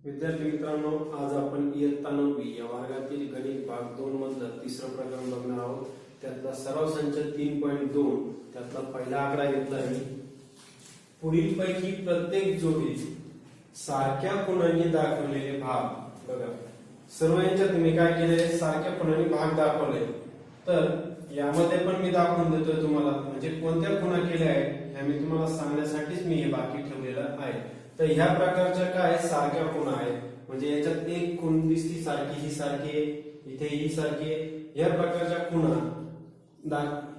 विद्यार्थी मित्रांनो, आज आपण इयत्ता 9वी या वर्गातील गणित भाग 2 मधलं तिसरं प्रकरण बघणार आहोत. त्यातला सराव संच 3.2 त्यातला पहिला आकडा घेतला आहे. पुढील पैकी प्रत्येक जोडीत सारख्या खुणांनी दाखवलेले भाग बघा. सर्व यांच्यात मी काय केले, सारख्या खुणांनी भाग दाखवले. तर यामध्ये पण मी दाखवून देतोय तुम्हाला, म्हणजे कोणत्या खुणा केल्या आहेत ह्या मी तुम्हाला सांगण्यासाठीच मी हे बाकी ठेवलेलं आहे. तर ह्या प्रकारच्या काय सारख्या खुणा आहेत, म्हणजे याच्यात एक खूण दिसती सारखी, ही सारखी आहे, इथे ही सारखी आहे. या प्रकारच्या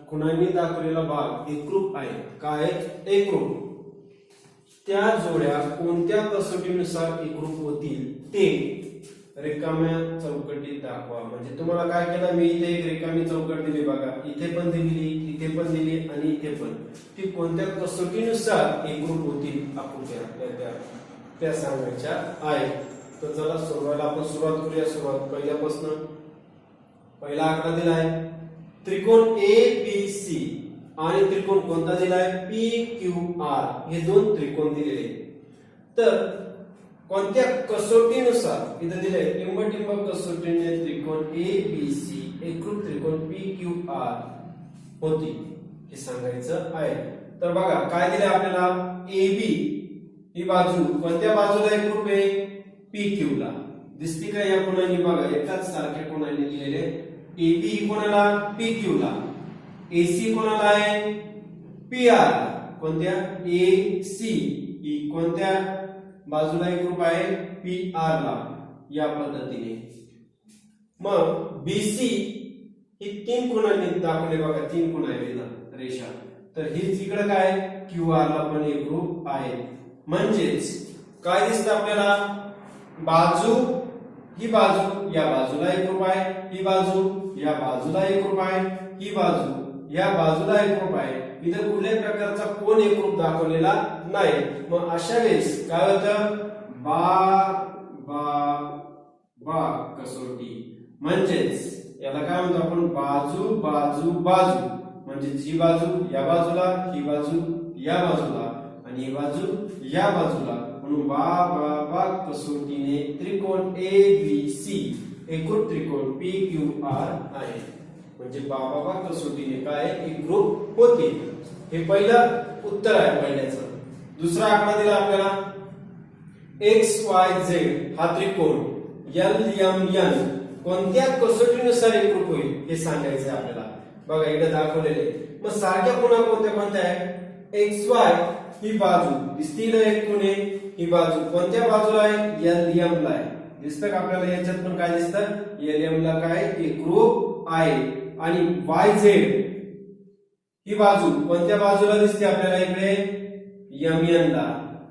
खुणांनी दाखवलेला भाग एकरूप आहे. काय एकरूप? त्या जोड्या कोणत्या कसोटीनुसार एकरूप होतील ते रिकाम्या चौकटीत दाखवा. म्हणजे तुम्हाला काय केलं, मी इथे एक रिकामी चौकट दिली बघा, इथे पण दिली, इथे पण दिली आणि इथे पण. ती कोणत्या कसोटीनुसार एकरूप होतील आकृत्या त्या सांगायच्या आहे. तर चला सोडवायला आपण सुरुवात करूया. सुरुवात पहिल्यापासून. पहिला आकडा दिला आहे त्रिकोण ABC आणि त्रिकोण कोणता दिलाय PQR. हे दोन त्रिकोण दिलेले. तर कोणत्या कसोटीनुसार इथे दिले, टिंब कसोटीने त्रिकोण ABC एकरूप त्रिकोण PQR होती हे सांगायचं आहे. तर बघा काय दिले आपल्याला, AB ही बाजू कोणत्या बाजूला एकरूप आहे, PQ ला. दिसते का या कोणाने बघा, एकाच सारख्या कोणाने दिलेले. AB ही कोणाला, PQ ला. AC कोणाला आहे, PR ला. कोणत्या, AC ही कोणत्या बाजूला एकरूप आहे, PR ला. या पद्धतीने मग BC ही तीन कोणांनी दाखवले बघा, तीन कोण आहे रेषा. तर ही इकडे काय QR ला पण एकरूप आहे. म्हणजेच काय दिसतं आपल्याला, बाजू ही बाजू या बाजूला एकरूप आहे, ही बाजू या बाजूला एकरूप आहे, ही बाजू या बाजूला एकरूप आहे. इथे कुठल्याही प्रकारचा कोण एकरूप दाखवलेला नाही. मग अशा वेळेस काय होतं, बा कसोटी. म्हणजेच याला काय म्हणतो आपण, बाजू बाजू बाजू. म्हणजे ही बाजू या बाजूला, ही बाजू या बाजूला आणि ही बाजू या बाजूला. म्हणून बा कसोटीने त्रिकोण ABC एकरूप त्रिकोण PQR आहे. म्हणजे बा कसोटीने काय एकरूप होते. हे पहिलं उत्तर आहे पहिल्याचं. दुसरा आकडा दिला आपल्याला XYZ हा त्रिकोण LMN कोणत्या कसोटीनुसार एकरूप होईल हे सांगायचं आहे आपल्याला. बघा इकडे दाखवलेले. मग सारख्या खुणा कोणत्या कोणत्या आहेत, XY ही बाजू दिसते एक खुणे, ही बाजू कोणत्या बाजूला आहे, LM ला आहे. दिसतं का आपल्याला, याच्यात पण काय दिसतं, LM ला काय एकरूप आहे. आणि YZ ही बाजू कोणत्या बाजूला दिसते आपल्याला, इकडे MN ला.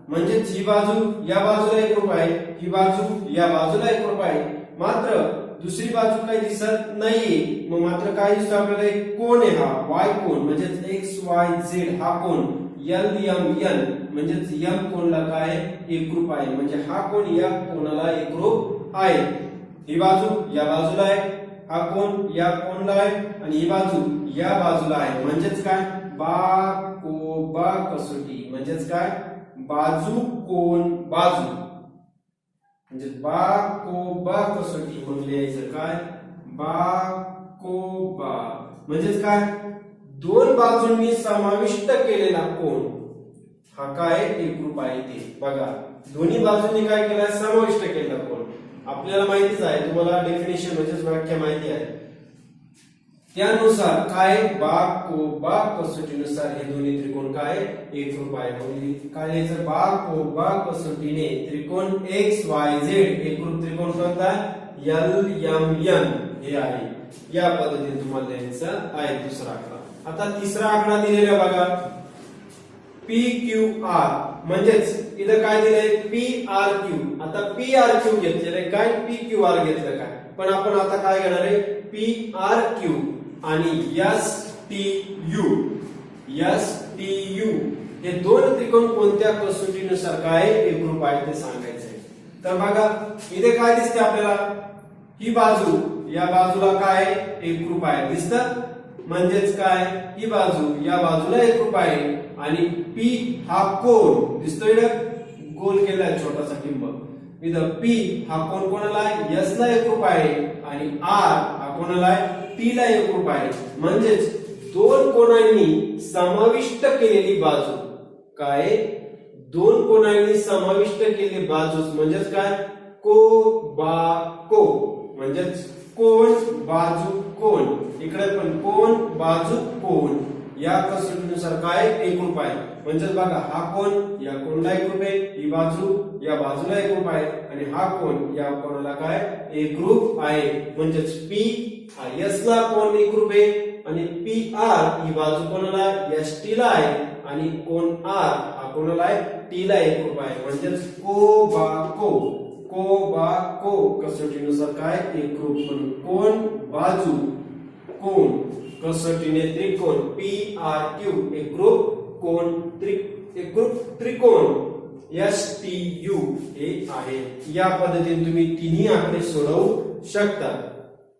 म्हणजे ही बाजू या बाजूला एकरूप आहे, ही बाजू या बाजूला एकरूप आहे. मात्र दुसरी बाजू काही दिसत नाहीये. मग मात्र काय दिसतो आपल्याला, एक कोण आहे हा Y कोण. म्हणजे XYZ हा कोण LMN म्हणजे M कोणला काय एकरूप आहे. म्हणजे हा कोण या कोणाला एकरूप आहे. ही बाजू या बाजूला आहे, हा कोण या कोणला आहे आणि ही बाजू या बाजूला आहे. म्हणजेच काय, बा कसोटी. म्हणजेच काय, बाजू कोण बाजू. म्हणजे बा कसोटी. मग लिहायचं काय, बा. म्हणजेच काय, दोन बाजूंनी समाविष्ट केलेला कोण हा काय एकरूप आहे. ते बघा दोन्ही बाजूंनी काय केलं, समाविष्ट केलेला कोण. आपल्याला माहितीच आहे, तुम्हाला डेफिनेशन म्हणजेच व्याख्या माहिती आहे. त्यानुसार काय बा कसोटीनुसार हे दोन्ही त्रिकोण काय एकरूप आहे. म्हणजे काय लिहायचं, बा कसोटीने त्रिकोण XYZ एकरूप त्रिकोण कोणता, LMN हे आहे. या पद्धतीने तुम्हाला लिहायचं आहे दुसरा आकडा. आता तिसरा आकडा दिलेला बघा PQR. म्हणजेच इथं काय दिलंय, PRQ. आता PRQ घेतलेलं काय, PQR घेतलं काय. पण आपण आता काय घेणार आहे, PRQ आणि STU हे दोन त्रिकोण कोणत्या कसोटीनुसार काय एकरूप आहे ते सांगायचंय. तर बघा इथे काय दिसते आपल्याला, ही बाजू या बाजूला काय एकरूप आहे दिसतं. म्हणजेच काय, ही बाजू या बाजूला एकरूप आहे आणि P हा कोण दिसतोय, गोल केलाय छोटासा टिंब. इथं P हा कोण कोणाला आहे S ला एकरूप आहे आणि R हा कोणाला आहे T ला एकरूप आहे. म्हणजेच दोन कोणांनी समाविष्ट केलेली बाजू काय दोन कोणांनी समाविष्ट केलेली बाजूच म्हणजेच काय को बा को म्हणजेच कोण बाजू कोण इकडे पण कोण बाजू कोण या कसोटीनुसार काय एकरूप आहे. म्हणजेच बघा हा कोण या कोणला एकरूप आहे ही बाजू या बाजूला एकरूप आहे आणि हा कोण या कोणाला काय एकरूप आहे. म्हणजेच P हा S ला कोण एकरूप आहे आणि PR ही बाजू कोणाला ST ला आहे आणि कोण R हा कोणाला आहे T ला एकरूप आहे. म्हणजेच को बा को कसोटीनुसार काय एकरूप म्हणून कोण बाजू कोण कसोटीने त्रिकोण PRQ एकरूप कोण एकरूप त्रिकोण STU हे आहे. या पद्धतीने तुम्ही तिन्ही आकडे सोडवू शकता.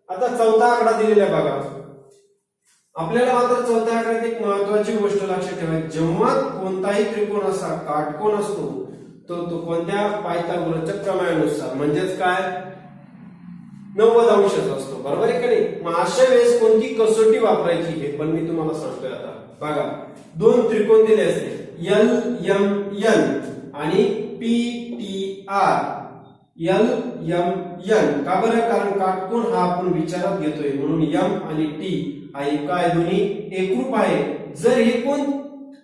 आता चौथा आकडा दिलेला आहे बघा. आपल्याला मात्र चौथ्या आकड्यात एक महत्त्वाची गोष्ट लक्षात ठेवायची. जेव्हा कोणताही त्रिकोण असा काटकोन असतो तो कोणत्या पायथागोरसच्या प्रमेयानुसार म्हणजेच काय 90 अंशच असतो. बरोबर आहे का नाही. मग अशा वेळेस कोणती कसोटी वापरायची हे पण मी तुम्हाला सांगतोय. आता बघा दोन त्रिकोण दिले असते LMN आणि PTR. LMN का बरं कारण काटकोन हा आपण विचारात घेतोय म्हणून M आणि T हा काय दोन्ही एकरूप आहे. जर हे कोण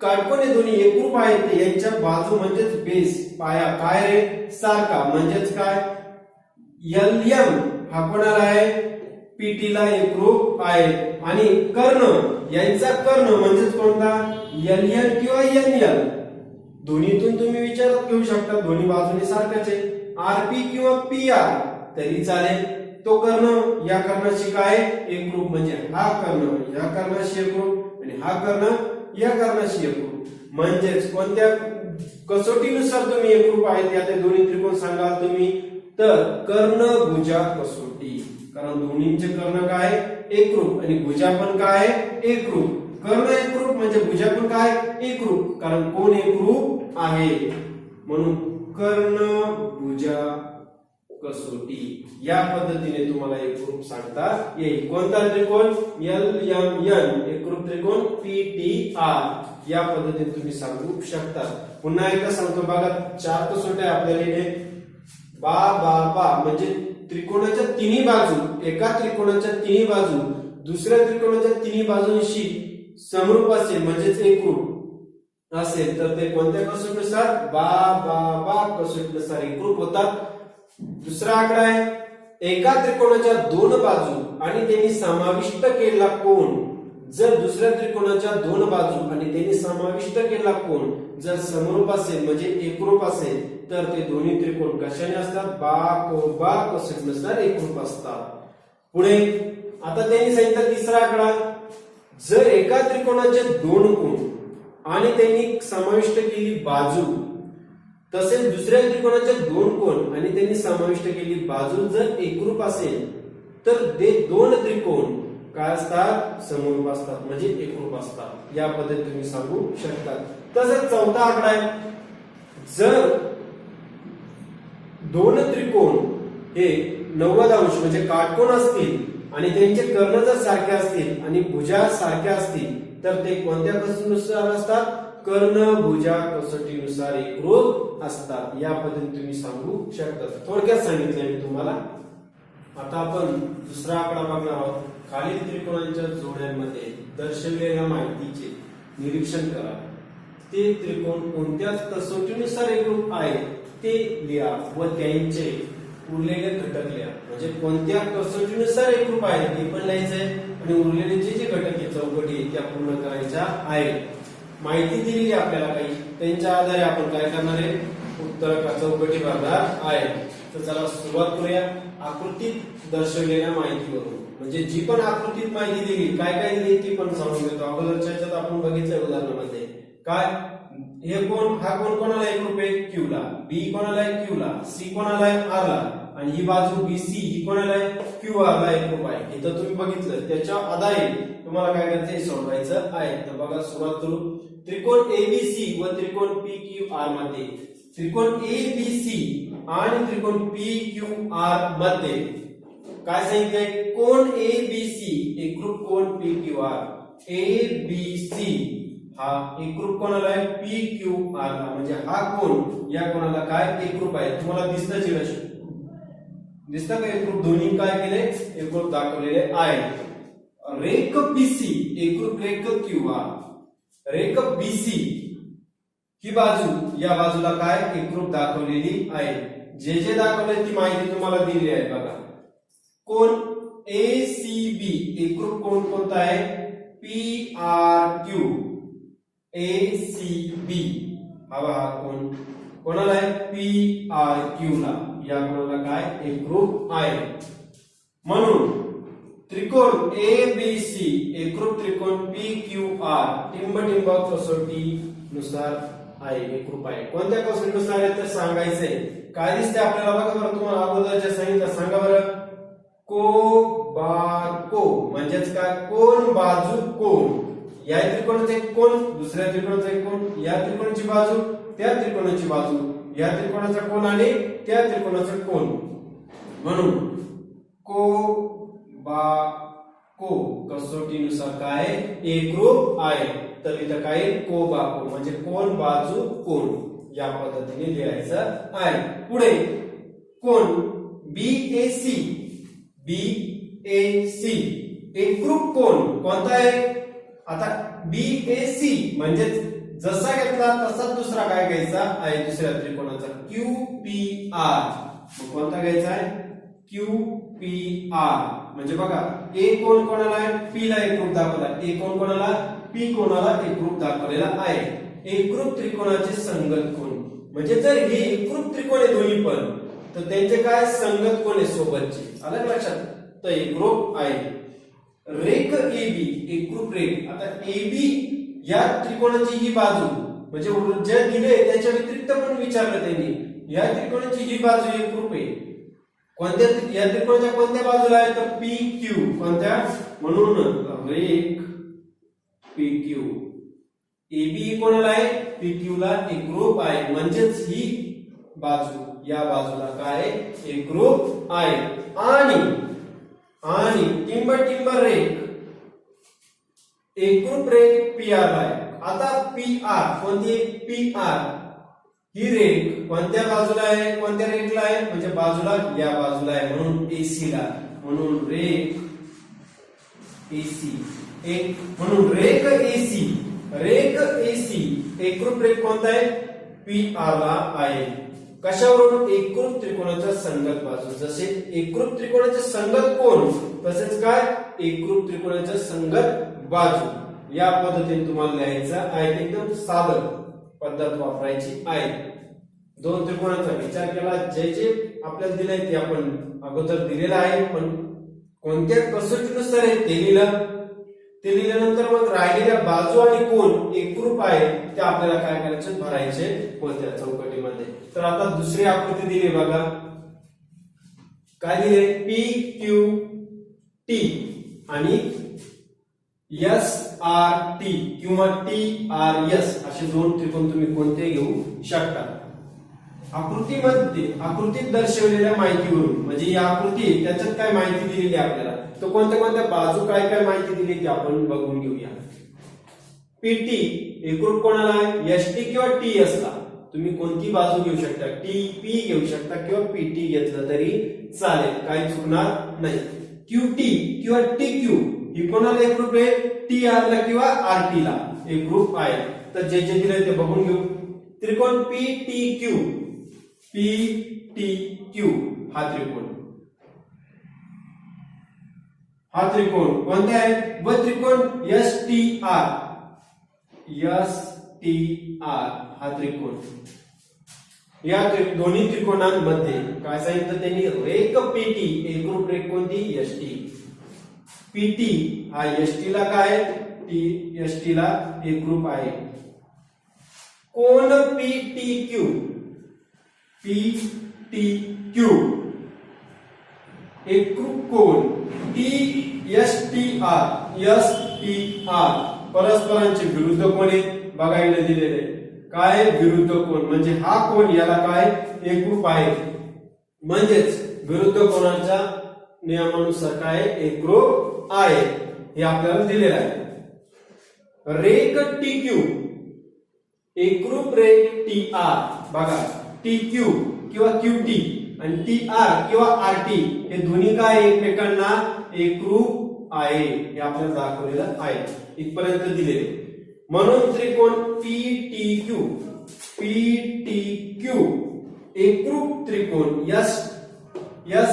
काटकोन हे दोन्ही एकरूप आहेत तर यांच्या बाजू म्हणजेच बेस पाया काय रे सारखा म्हणजेच काय LM हा कोणाला आहे PT ला एकरूप आहे आणि कर्ण यांचा कर्ण म्हणजेच कोणता LL किंवा NL दोन्हीतून तुम्ही विचारात घेऊ शकता. दोन्ही बाजूने सारखाच आहे. RP किंवा PR तरी चालेल. तो कर्ण या कर्णाशी काय एकरूप म्हणजे हा कर्ण या कर्णाशी एकरूप आणि हा कर्ण या कर्णाशी एकरूप. म्हणजेच कोणत्या कसोटीनुसार तुम्ही एकरूप आहेत या ते दोन्ही त्रिकोण सांगाल तुम्ही तर कर्ण भुजा कसोटी. कारण दोन्हींचे कर्ण काय एकरूप आणि भुजा पण काय एकरूप. कर्ण एकरूप म्हणजे भुजा पण काय एकरूप कारण कोण एकरूप आहे म्हणून कर्ण भुजा कसोटी या पद्धतीने तुम्हाला एकरूप सांगता येईल. कोणता त्रिकोण LMN एकरूप त्रिकोण PTR या पद्धतीने तुम्ही सांगू शकता. पुन्हा एकदा सांगतो बघा 4 कसोट्या आपल्याला बा म्हणजे त्रिकोणाच्या तिन्ही बाजू एका त्रिकोणाच्या तिन्ही बाजू दुसऱ्या त्रिकोणाच्या तिन्ही बाजूंशी समरूप असेल म्हणजेच एकरूप असेल तर ते कोणत्या कसोटीनुसार बा कसोटीनुसार एकरूप होतात. दुसरा आकडा आहे एका त्रिकोणाच्या दोन बाजू आणि त्यांनी समाविष्ट केलेला कोन जर दुसऱ्या त्रिकोणाच्या दोन बाजू आणि त्यांनी समाविष्ट केलेला कोन जर समरूप असेल म्हणजे एकरूप असेल तर ते दोन्ही त्रिकोण कशाने असतात बा कसोटीनुसार एकरूप असतात. पुढे आता त्यांनी सांगितलं तिसरा आकडा जर एका त्रिकोणाचे दोन कोन आणि त्यांनी समाविष्ट केली बाजू तसेच दुसऱ्या त्रिकोणाचे दोन कोन आणि त्यांनी समाविष्ट केली बाजू जर एकरूप असेल तर ते दोन त्रिकोण काय असतात समरूप असतात म्हणजे एकरूप असतात. या पद्धतीने तुम्ही सांगू शकता. तसेच चौथा आकडा आहे जर दोन त्रिकोण हे 90 अंश म्हणजे काटकोन असतील आणि त्यांचे कर्ण जर सारखे असतील आणि भुजा सारख्या असतील तर ते कोणत्या कसोटीनुसार असतात कर्ण भुजा कसोटीनुसार एकरूप असतात. या पद्धतीने तुम्ही सांगू शकता. थोडक्यात सांगितले मी तुम्हाला. आता आपण दुसरा आकडा बघणार आहोत. खालील त्रिकोणांच्या जोड्यांमध्ये दर्शवलेल्या माहितीचे निरीक्षण करा. ते त्रिकोण कोणत्या कसोटीनुसार एकरूप आहेत ते लिहा व त्यांचे उरलेले घटक लिहा. म्हणजे कोणत्या कसोटीनुसार एकरूप आहेत ते पण लिहायचंय आणि उरलेले जे घटक आहे चौकटी त्या पूर्ण करायच्या आहेत. माहिती दिलेली आपल्याला काही त्यांच्या आधारे आपण काय करणार आहे उत्तर चौकटी भरणार आहे. तर चला सुरुवात करूया आकृतीत दर्शवलेल्या माहितीवरून. म्हणजे जी पण आकृतीत माहिती दिली काय काय दिली ती पण समजून घेतो. अगोदरच्या ह्याच्यात आपण बघितलं उदाहरणामध्ये काय हे कोण हा कोण कोणाला एकरूप आहे Q ला B कोणाला आहे Q ला C कोणाला आहे R ला आणि ही बाजू BC ही कोणाला आहे QR ला एकरूप आहे. इथं तुम्ही बघितलं त्याच्या आधारे तुम्हाला काय करायचं हे सोडवायचं आहे. तर बघा सुरुवात करू. त्रिकोण ABC व त्रिकोण PQR मध्ये त्रिकोण एबीसी आणि त्रिकोण पीक्यूआर मध्ये काय सांगितलंय, कोण एबीसी एकरूप कोण पीक्यूआर, एबीसी हा एकरूप कोणाला आहे, पीक्यूआर ला, म्हणजे हा कोण या कोणाला काय एकरूप आहे. तुम्हाला दिसतं का एकरूप, दोन्ही काय केले एकरूप दाखवलेले आहे. रेख बीसी एकरूप रेख क्यूआर, रेख बीसी ही बाजू या बाजूला काय एकरूप दाखवलेली आहे. जे जे दाखवले ती माहिती तुम्हाला दिलेली आहे बघा. कोण एसीबी एकरूप कोण कोणता आहे, पीआरक्यू, एसीबी हा कोण कोणाला आहे, पीआरक्यू ला, या कोणाला काय एकरूप आहे. म्हणून त्रिकोण एबीसी एकरूप त्रिकोण पीक्यूआर टिंब कसोटी नुसार आहे, एकरूप आहे. कोणत्या कसोटीनुसार आहे तर सांगायचंय. काय दिसते आपल्याला बघा बरं, तुम्हाला अगोदरच्या सांगितलं, सांगा बरं. को बार को म्हणजेच काय, कोण बाजू कोण, या त्रिकोणाचे कोण दुसऱ्या त्रिकोणाचे कोण, या त्रिकोणाची बाजू त्या त्रिकोणाची बाजू, या त्रिकोणाचा कोण आणि त्या त्रिकोणाचा कोण. म्हणून को बा को कसोटीनुसार काय एकरूप आहे. तर इथं काय को बा को म्हणजे कोण बाजू कोण या पद्धतीने लिहायचं आहे. पुढे कोण बीएसी, बीएसी एकरूप कोण कोणता आहे. आता बीएसी म्हणजे जसा घेतला तसा दुसरा काय घ्यायचा आहे, दुसऱ्या त्रिकोणाचा क्यूपीआर. कोणता घ्यायचा आहे, क्यूपीआर. म्हणजे बघा ए कोण कोणाला आहे, पी ला एकरूप दाखवला, ए कोण कोणाला, पी कोणाला एकरूप दाखवलेला आहे. एकरूप त्रिकोणाचे संगत कोण, म्हणजे जर हे एकरूप त्रिकोण आहे दोन्ही पण, तर त्यांचे काय संगत कोण आहे सोबतचे, आलं लक्षात, तर एकरूप आहे. रेख एबी एकरूप रेख. आता एबी या त्रिकोणाची ही बाजू, म्हणजे जे दिले त्याच्या व्यतिरिक्त पण विचारलं त्यांनी, या त्रिकोणाची ही बाजू एकरूप आहे. कोणत्या या त्रिकोणाच्या कोणत्या बाजूला आहे तर पी क्यू, कोणत्या, म्हणून रेख पी क्यू. एबी कोणाला आहे, पी क्यू ला एकरूप आहे. म्हणजेच ही बाजू या बाजूला काय एकरूप आहे. आणि टिंब रेख एकरूप रेख पीआर आहे. आता पीआर कोणती, पीआर ही रेख कोणत्या बाजूला आहे, कोणत्या रेखला आहे, म्हणजे बाजूला या बाजूला आहे, म्हणून एसी ला. म्हणून रेख एसी एक, म्हणून रेख एसी, रेख एसी एकरूप रेख कोणता आहे, पीआर ला आहे. कशावरून, एकरूप त्रिकोणाच्या संगत बाजू. जसे एकरूप त्रिकोणाचे संगत कोण तसेच काय एकरूप त्रिकोणाच्या संगत बाजू. या पद्धतीने तुम्हाला लिहायचं आहे. एकदम साधं पद्धत वापरायची आहे. दोन त्रिकोणाचा विचार केला, जे जे आपल्याला दिलंय ते आपण अगोदर दिलेलं आहे, पण कोणत्या कसोटीनुसार आहे ते लिहिलं. ते लिहिल्यानंतर मग राहिलेल्या बाजू आणि कोण एकरूप आहे ते आपल्याला काय करायचे, भरायचे कोणत्या चौकटीमध्ये. तर आता दुसरी आकृती दिली बघा. काय दिले, पी क्यू टी आणि एस आर टी किंवा टी आर एस असे दोन त्रिकोण तुम्ही कोणते घेऊ शकता. आकृतीत दर्शवलेल्या माहितीवरून, म्हणजे ही आकृती त्याच्यात काय माहिती दिलेली आपल्याला, तर कोणत्या कोणत्या बाजू काय काय माहिती दिली ती आपण बघून घेऊया. पीटी एकरूप कोणाला आहे, एसटी किंवा टीएस ला. तुम्ही कोणती बाजू घेऊ शकता, टीपी घेऊ शकता किंवा पीटी घेतलं तरी चालेल, काही चुकणार नाही. क्यूटी किंवा टीक्यू ही कोणाला एकरूप आहे, टीआर ला किंवा आरटी ला एकरूप आहे. तर जे जे दिले ते बघून घेऊ. त्रिकोण पीटीक्यू, पीटीक्यू हा त्रिकोण कोणता आहे, व त्रिकोण एसटीआर, एसटीआर हा त्रिकोण. या दोन्ही त्रिकोणांमध्ये काय सांगितलं त्यांनी, रेख पीटी एकरूप रेख कोणती, एसटी. पीटी हा एसटी ला काय, एसटी ला एकरूप आहे. कोण पीटीक्यू, पीटीक्यू एकरूप कोण टीएसटीआर, एसटीआर परस्परांचे विरुद्ध कोण आहेत बघायला दिलेले. काय विरुद्ध कोण, म्हणजे हा कोण याला काय एकरूप आहे, म्हणजेच विरुद्ध कोणाच्या नियमानुसार काय एकरूप आहे हे आपल्याला दिलेलं आहे. रेख TQ एकरूप रेख TR, बघा TQ किंवा QT आणि TR किंवा RT हे दोन्ही काय एकमेकांना एकरूप आहे हे आपल्याला दाखवलेलं आहे, इथपर्यंत दिलेले. म्हणून त्रिकोण PTQ एकरूप त्रिकोण STR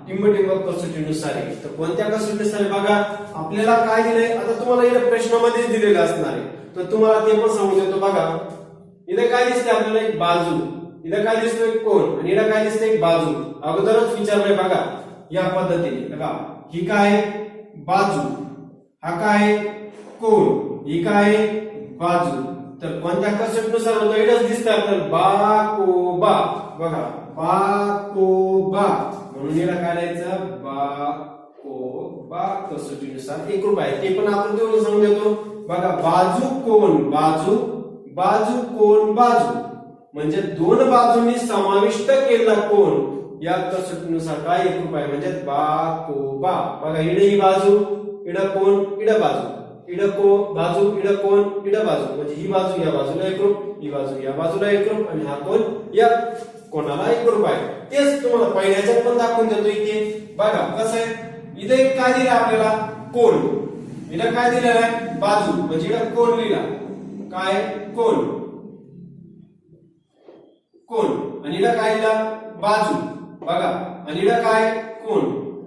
टिंब कसोटीनुसार आहे. तर कोणत्या कसोटीनुसार बघा आपल्याला काय दिलंय, आता तुम्हाला या प्रश्नामध्येच दिलेलं असणार आहे, तर तुम्हाला ते पण सांगून देतो. बघा इथे काय दिसतंय आपल्याला, एक बाजू, इथे काय दिसतोय एक कोण आणि इथे काय दिसतंय एक बाजू. अगोदरच विचारलंय बघा या पद्धतीने. बघा ही काय बाजू, हा काय कोण, ही काय बाजू. तर कोणत्या कसोटीनुसार होतं इथंच दिसतंय आपल्याला बाकोबा. बघा बाकोबा म्हणून याला काय लिहायचं, बाकोबा कसोटीनुसार एकरूप आहे. ते पण आपण तेवढं सांगून देतो. बघा बाजू कोण बाजू, बाजू कोण बाजू, म्हणजे दोन बाजूंनी समाविष्ट केलेला कोण या कसोटीनुसार काय एकरूप आहे, म्हणजे बाकोबा. बघा इडे ही बाजू, इड कोण इड बाजू, इड को बाजू इड कोण इड बाजू, म्हणजे ही बाजू या बाजूला एकरूप, ही बाजू या बाजूला एकरूप आणि हा कोण या कोणाला एकरूप आहे. तेच तुम्हाला पहिल्याच्यात पण दाखवून देतो. इथे बघा कसं आहे, इथे काय दिलं आपल्याला कोण, इथं काय दिलेलं आहे बाजू, म्हणजे इथं कोण लिहिला काय कोण कोण, आणि इथं काय लिहिला बाजू. बघा आणि इथं काय कोण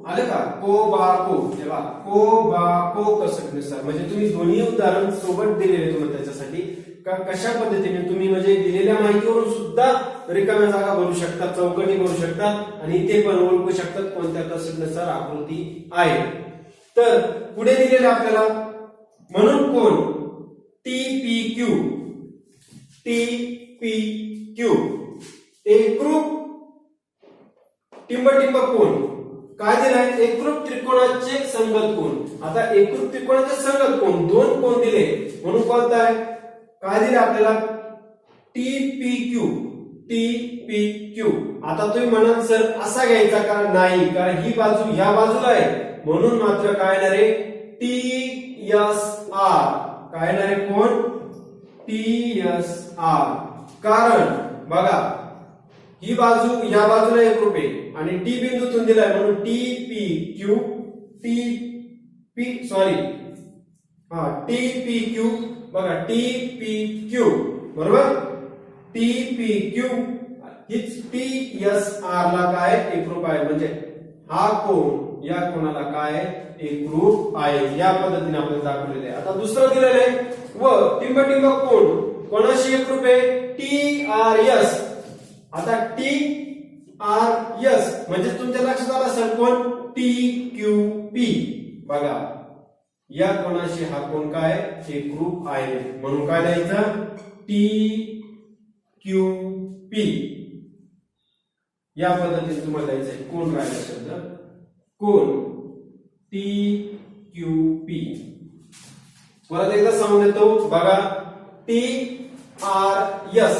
आलं का, को बा को. तेव्हा को बा को कसोटीनुसार, म्हणजे तुम्ही दोन्ही उदाहरण सोबत दिलेले तुम्हाला त्याच्यासाठी का कशा पद्धतीने तुम्ही म्हणजे दिलेल्या माहितीवरून सुद्धा रिकाम्या जागा भरू शकतात, चौकटी भरू शकतात आणि इथे पण ओळखू शकतात कोणत्या कसोटीनुसार आकृती आहे. तर पुढे दिलेले आपल्याला म्हणून कोण TPQ एकरूप टिंब कोण काय दिलाय, एकरूप त्रिकोणाचे संगत कोण. आता एकरूप त्रिकोणाचे संगत कोण दोन कोण दिले म्हणून कोणता आहे, काय दिले आपल्याला TPQ. आता तुम्ही म्हणाल सर असा घ्यायचा का, नाही, कारण ही बाजू ह्या बाजूला आहे म्हणून मात्र काय येणार आहे TSR. काय येणार आहे कोण TSR, कारण बघा ही बाजू या बाजूला एकरूप आहे आणि टी बिंदूतून दिलाय म्हणून TPQ TPQ बघा TPQ बरोबर. TPQ हीच TSR ला काय एकरूप आहे, म्हणजे हा कोण या कोणाला काय एकरूप आहे. या पद्धतीने आपल्याला दाखवलेले आहे. आता दुसरं दिलेलं आहे व टिंब कोण कोणाशी एकरूप आहे TRS. आता TRS म्हणजे तुमच्या लक्षात आलं असेल कोण TQP. बघा या कोणाशी हा कोण काय एकरूप आहे म्हणून काय लिहायचं TQP. या पद्धतीने तुम्हाला लिहायचं कोण राहिला शब्द कोण TQP. परत एकदा सांगून देतो बघा TRS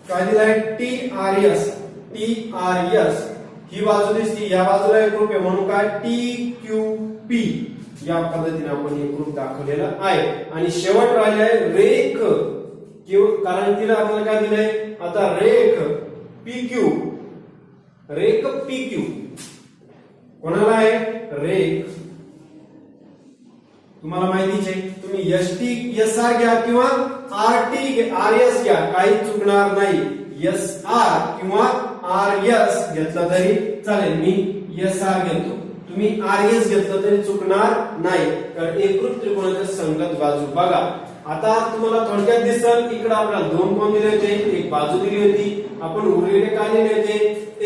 काय दिलाय TRS ही बाजू दिसती या बाजूला एकरूप आहे म्हणून काय TQP. या पद्धतीने आपण एकरूप दाखवलेला आहे. आणि शेवट राहिले आहे रेख कारण तिला आपल्याला काय दिलंय आता रेख PQ कोणाला आहे रेख तुम्हाला माहितीच आहे. तुम्ही SR घ्या किंवा RS घ्या काही चुकणार नाही. SR किंवा RS घेतला तरी चालेल. मी SR घेतो तुम्ही RS घेतलं तरी चुकणार नाही कारण एकरूप त्रिकोणाच्या संगत बाजू. बघा आता तुम्हाला थोडक्यात दिसेल इकडे आपल्याला दोन कोण दिले होते एक बाजू दिली होती. आपण उरलेले काय लिहिले होते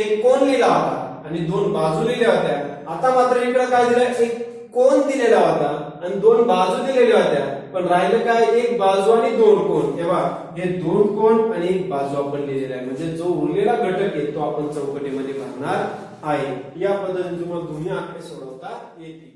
एक कोण लिहिला होता आणि दोन बाजू लिहिल्या होत्या. आता मात्र इकडे काय दिलं एक कोण दिलेला होता आणि दोन बाजू दिलेल्या होत्या पण राहिलं काय एक बाजू आणि दोन कोण. तेव्हा हे दोन कोण आणि एक बाजू आपण लिहिलेला आहे म्हणजे जो उरलेला घटक आहे तो आपण चौकटीमध्ये भरणार आहे. या पद्धतीने तुम्हाला दोन्ही आकडे सोडवता येतील.